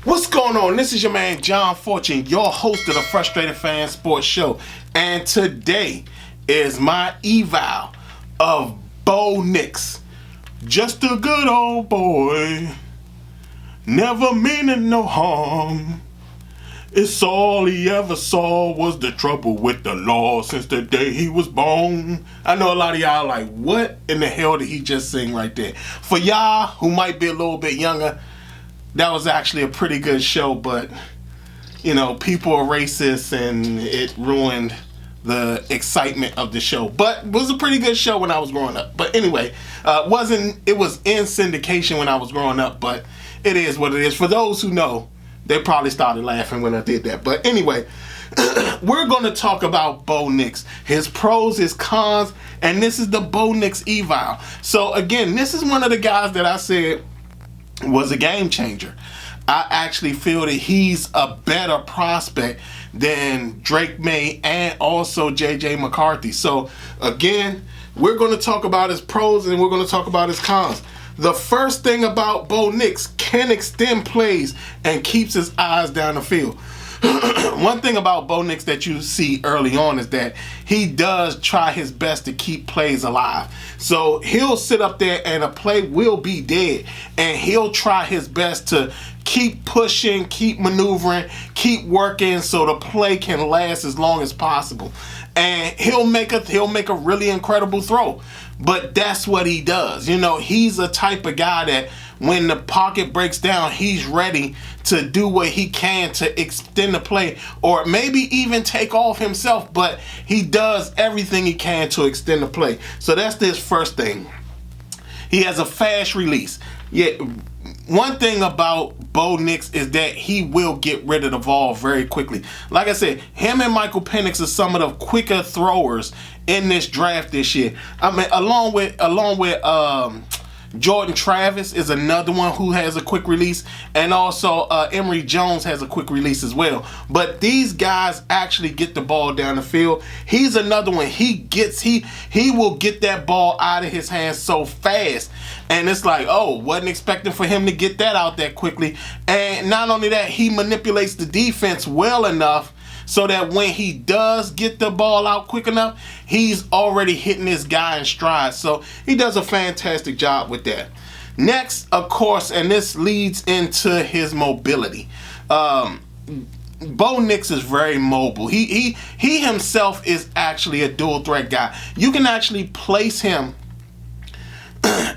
What's going on? This is your man John Fortune, your host of the Frustrated Fan Sports Show, and today is my eval of Bo Nix. Just a good old boy, never meaning no harm. It's all he ever saw was the trouble with the law since the day he was born. I know a lot of y'all like, what in the hell did he just sing right there? For y'all who might be a little bit younger, that was actually a pretty good show, but you know, people are racist and it ruined the excitement of the show. But it was a pretty good show when I was growing up. But anyway, it was in syndication when I was growing up, but it is what it is. For those who know, they probably started laughing when I did that. But anyway, we're going to talk about Bo Nix, his pros, his cons, and this is the Bo Nix eval. So again, this is one of the guys that I said was a game changer. I actually feel that he's a better prospect than Drake May and also JJ McCarthy. So again, we're going to talk about his pros and we're going to talk about his cons. The first thing about Bo Nix, can extend plays and keeps his eyes down the field. One thing about Bo Nix that you see early on is that he does try his best to keep plays alive. So he'll sit up there and a play will be dead, and he'll try his best to keep pushing, keep maneuvering, keep working so the play can last as long as possible. And he'll make a really incredible throw. But that's what he does. You know, he's a type of guy that when the pocket breaks down, he's ready to do what he can to extend the play or maybe even take off himself, but he does everything he can to extend the play. So that's this first thing. He has a fast release. Yeah, one thing about Bo Nix is that he will get rid of the ball very quickly. Like I said, him and Michael Penix are some of the quicker throwers in this draft this year. I mean, along with Jordan Travis is another one who has a quick release, and also Emory Jones has a quick release as well. But these guys actually get the ball down the field. He's another one. He will get that ball out of his hands so fast, and it's like, oh, wasn't expecting for him to get that out that quickly. And not only that, he manipulates the defense well enough so that when he does get the ball out quick enough, he's already hitting this guy in stride. So he does a fantastic job with that. Next, of course, and this leads into his mobility. Bo Nix is very mobile. He himself is actually a dual threat guy. You can actually place him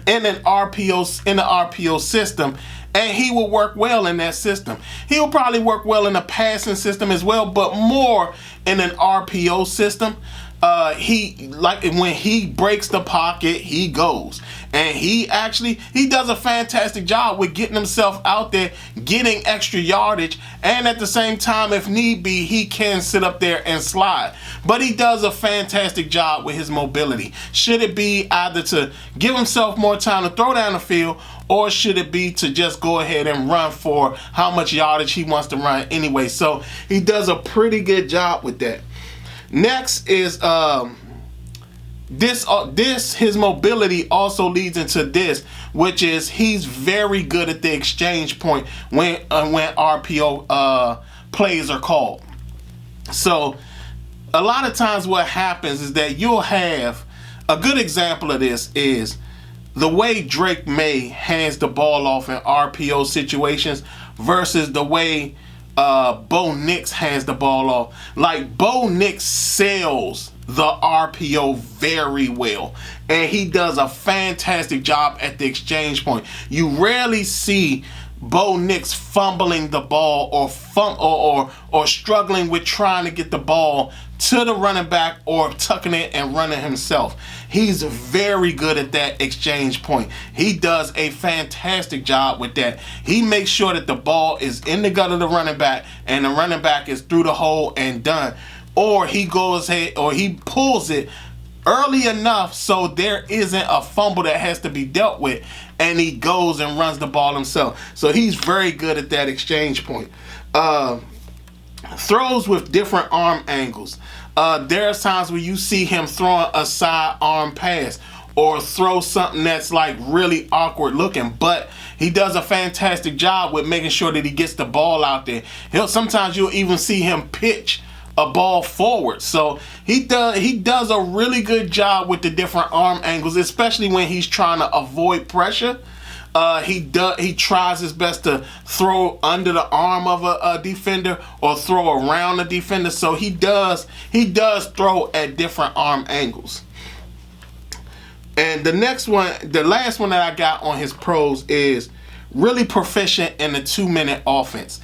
in the RPO system, and he will work well in that system. He'll probably work well in a passing system as well, but more in an RPO system. When he breaks the pocket, he goes. And he does a fantastic job with getting himself out there, getting extra yardage, and at the same time, if need be, he can sit up there and slide. But he does a fantastic job with his mobility. Should it be either to give himself more time to throw down the field, or should it be to just go ahead and run for how much yardage he wants to run anyway? So he does a pretty good job with that. Next is his mobility also leads into this, which is he's very good at the exchange point when RPO plays are called. So a lot of times what happens is that you'll have a good example of this is the way Drake May hands the ball off in RPO situations versus the way Bo Nix hands the ball off. Like, Bo Nix sells the RPO very well, and he does a fantastic job at the exchange point. You rarely see Bo Nix fumbling the ball or struggling with trying to get the ball to the running back or tucking it and running himself. He's very good at that exchange point. He does a fantastic job with that. He makes sure that the ball is in the gut of the running back and the running back is through the hole and done. or he goes ahead or he pulls it early enough so there isn't a fumble that has to be dealt with, and he goes and runs the ball himself. So he's very good at that exchange point. Throws with different arm angles. There's times where you see him throwing a side arm pass or throw something that's like really awkward looking, but he does a fantastic job with making sure that he gets the ball out there. Sometimes you'll even see him pitch a ball forward. So he does a really good job with the different arm angles, especially when he's trying to avoid pressure. He tries his best to throw under the arm of a defender or throw around a defender. So he does throw at different arm angles. And the last one that I got on his pros is really proficient in the 2-minute offense.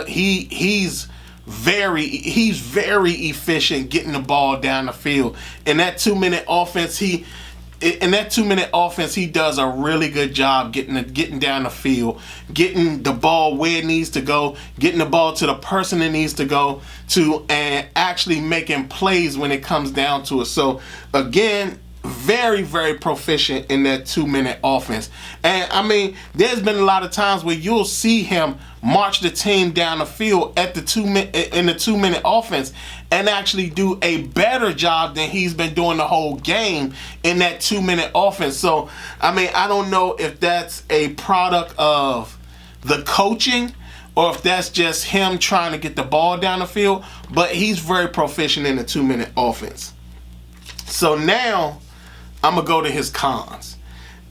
He's very efficient getting the ball down the field. In that 2-minute offense, he does a really good job getting down the field, getting the ball where it needs to go, getting the ball to the person it needs to go to, and actually making plays when it comes down to it. So again, very, very proficient in that 2-minute offense. And I mean, there's been a lot of times where you'll see him march the team down the field in the 2-minute offense and actually do a better job than he's been doing the whole game in that 2-minute offense. So, I mean, I don't know if that's a product of the coaching or if that's just him trying to get the ball down the field, but he's very proficient in the 2-minute offense. So now I'm going to go to his cons.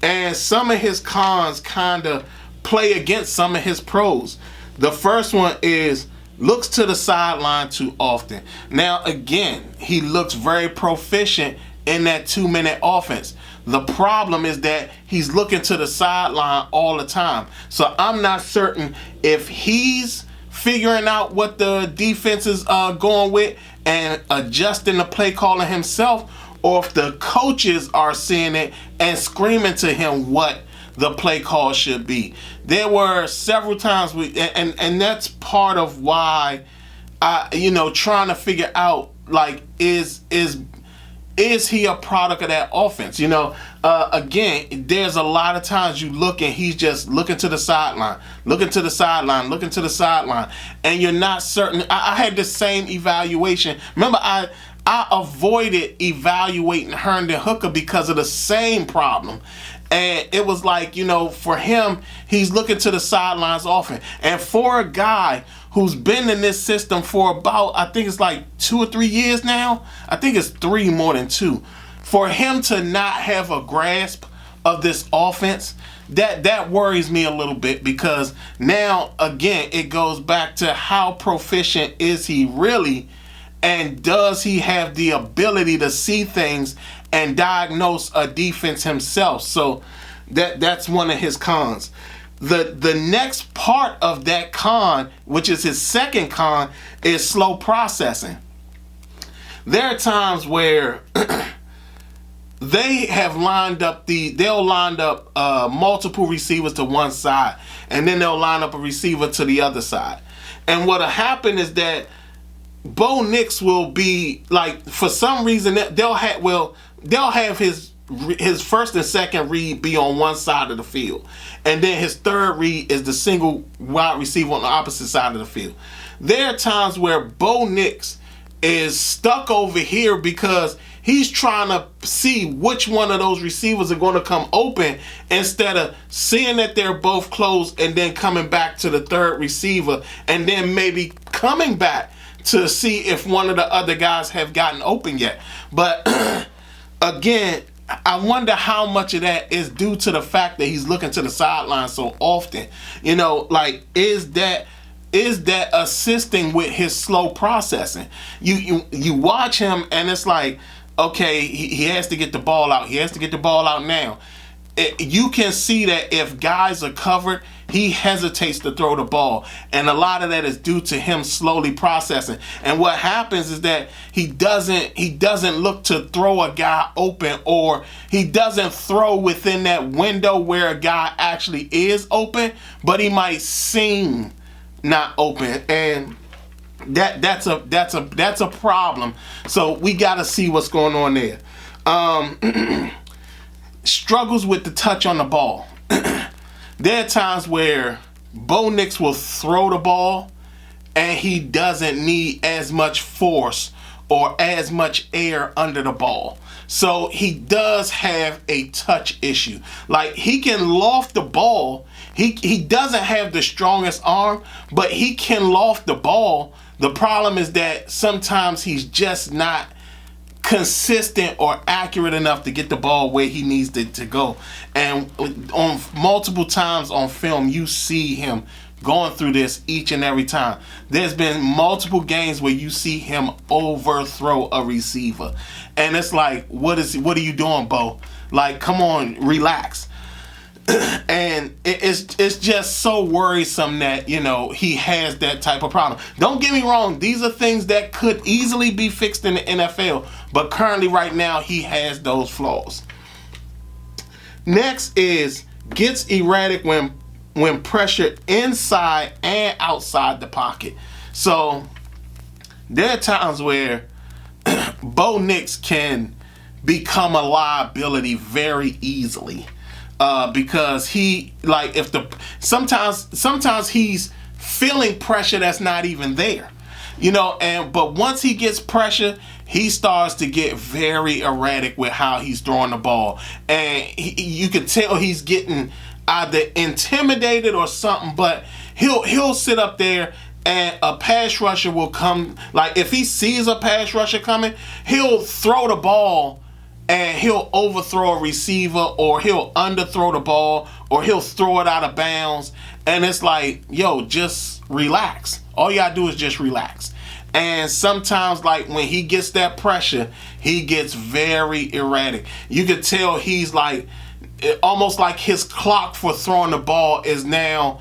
And some of his cons kind of play against some of his pros. The first one is looks to the sideline too often. Now, again, he looks very proficient in that 2-minute offense. The problem is that he's looking to the sideline all the time. So I'm not certain if he's figuring out what the defense is going with and adjusting the play calling himself, or if the coaches are seeing it and screaming to him what the play call should be. There were several times and that's part of why trying to figure out, like, is he a product of that offense? Again, there's a lot of times you look and he's just looking to the sideline, and you're not certain. I had the same evaluation. Remember, I avoided evaluating Herndon Hooker because of the same problem. And it was like, for him, he's looking to the sidelines often. And for a guy who's been in this system for about, I think it's like 2 or 3 years now. I think it's 3 more than 2. For him to not have a grasp of this offense, that worries me a little bit, because now, again, it goes back to how proficient is he really, and does he have the ability to see things and diagnose a defense himself? So that's one of his cons. The next part of that con, which is his second con, is slow processing. There are times where they'll line up multiple receivers to one side, and then they'll line up a receiver to the other side. And what'll happen is that Bo Nix will be like, for some reason, they'll have his first and second read be on one side of the field, and then his third read is the single wide receiver on the opposite side of the field. There are times where Bo Nix is stuck over here because he's trying to see which one of those receivers are going to come open, instead of seeing that they're both closed and then coming back to the third receiver and then maybe coming back to see if one of the other guys have gotten open yet. But again, I wonder how much of that is due to the fact that he's looking to the sideline so often. Like, is that assisting with his slow processing? You watch him and it's like, okay, he has to get the ball out. He has to get the ball out now. You can see that if guys are covered, he hesitates to throw the ball, and a lot of that is due to him slowly processing. And what happens is that he doesn't look to throw a guy open, or he doesn't throw within that window where a guy actually is open, but he might seem not open. And That's a problem. So we got to see what's going on there. Struggles with the touch on the ball. There are times where Bo Nix will throw the ball and he doesn't need as much force or as much air under the ball. So he does have a touch issue. Like, he can loft the ball. He doesn't have the strongest arm, but he can loft the ball. The problem is that sometimes he's just not consistent or accurate enough to get the ball where he needs to go. And on multiple times on film, you see him going through this each and every time. There's been multiple games where you see him overthrow a receiver, and it's like, what are you doing, Bo? Like, come on, relax. And it's just so worrisome that, you know, he has that type of problem. Don't get me wrong, these are things that could easily be fixed in the NFL, but currently right now he has those flaws. Next is gets erratic when pressured inside and outside the pocket. So there are times where Bo Nix can become a liability very easily. Because he, like, sometimes he's feeling pressure that's not even there, you know, but once he gets pressure, he starts to get very erratic with how he's throwing the ball, and you can tell he's getting either intimidated or something. But he'll sit up there and a pass rusher will come. Like, if he sees a pass rusher coming, he'll throw the ball and he'll overthrow a receiver, or he'll underthrow the ball, or he'll throw it out of bounds. And it's like, yo, just relax. All you gotta do is just relax. And sometimes, like, when he gets that pressure, he gets very erratic. You could tell he's like, almost like his clock for throwing the ball is now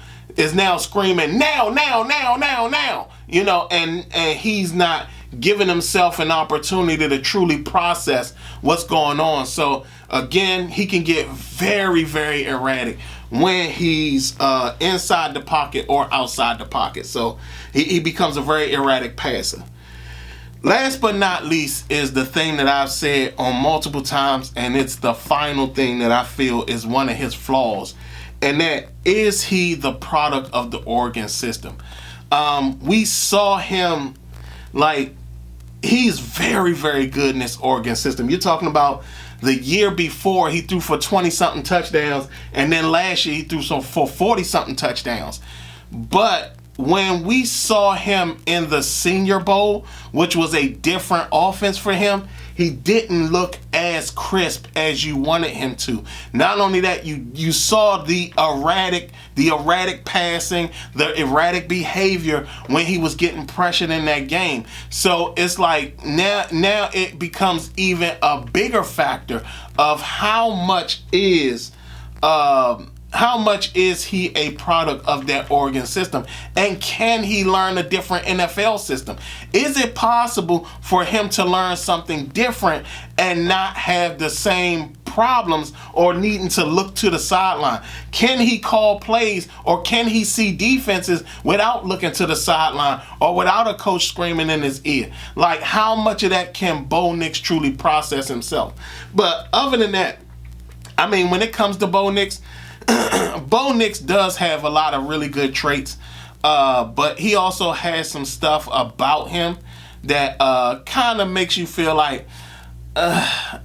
screaming, now, you know, and he's not giving himself an opportunity to truly process what's going on. So again, he can get very, very erratic when he's inside the pocket or outside the pocket. So he becomes a very erratic passer. Last but not least is the thing that I've said on multiple times, and it's the final thing that I feel is one of his flaws, and that is he the product of the organ system. We saw him, like, he's very, very good in this organ system. You're talking about the year before, he threw for 20-something touchdowns, and then last year he threw for 40-something touchdowns. But when we saw him in the Senior Bowl, which was a different offense for him, he didn't look as crisp as you wanted him to. Not only that, you saw the erratic passing, the erratic behavior when he was getting pressured in that game. So it's like now it becomes even a bigger factor of how much is he a product of that organ system, and can he learn a different NFL system? Is it possible for him to learn something different and not have the same problems or needing to look to the sideline? Can he call plays, or can he see defenses without looking to the sideline or without a coach screaming in his ear? Like, how much of that can Bo Nix truly process himself? But other than that, I mean, when it comes to Bo Nix, Bo Nix does have a lot of really good traits, but he also has some stuff about him that kind of makes you feel like,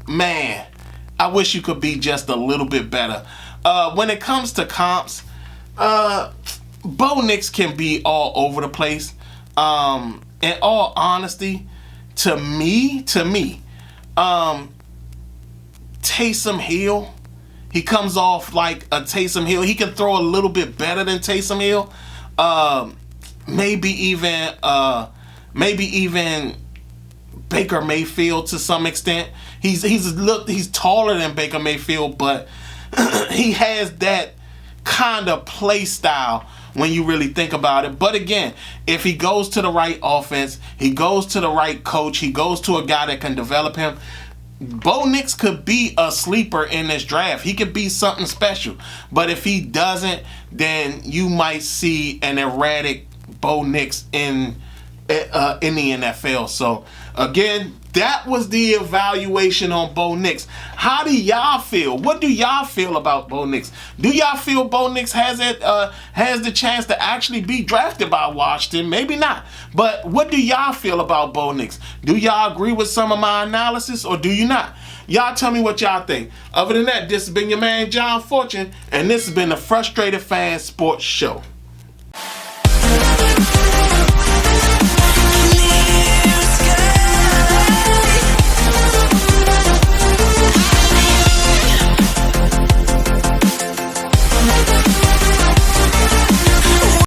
man, I wish you could be just a little bit better. When it comes to comps, Bo Nix can be all over the place. In all honesty, to me, Taysom Hill, he comes off like a Taysom Hill. He can throw a little bit better than Taysom Hill. Maybe even Baker Mayfield to some extent. He's taller than Baker Mayfield, but he has that kind of play style when you really think about it. But again, if he goes to the right offense, he goes to the right coach, he goes to a guy that can develop him, Bo Nix could be a sleeper in this draft. He could be something special. But if he doesn't, then you might see an erratic Bo Nix in in the NFL. So again, that was the evaluation on Bo Nix. How do y'all feel? What do y'all feel about Bo Nix? Do y'all feel Bo Nix has the chance to actually be drafted by Washington? Maybe not. But what do y'all feel about Bo Nix? Do y'all agree with some of my analysis, or do you not? Y'all tell me what y'all think. Other than that, this has been your man John Fortune, and this has been the Frustrated Fan Sports Show.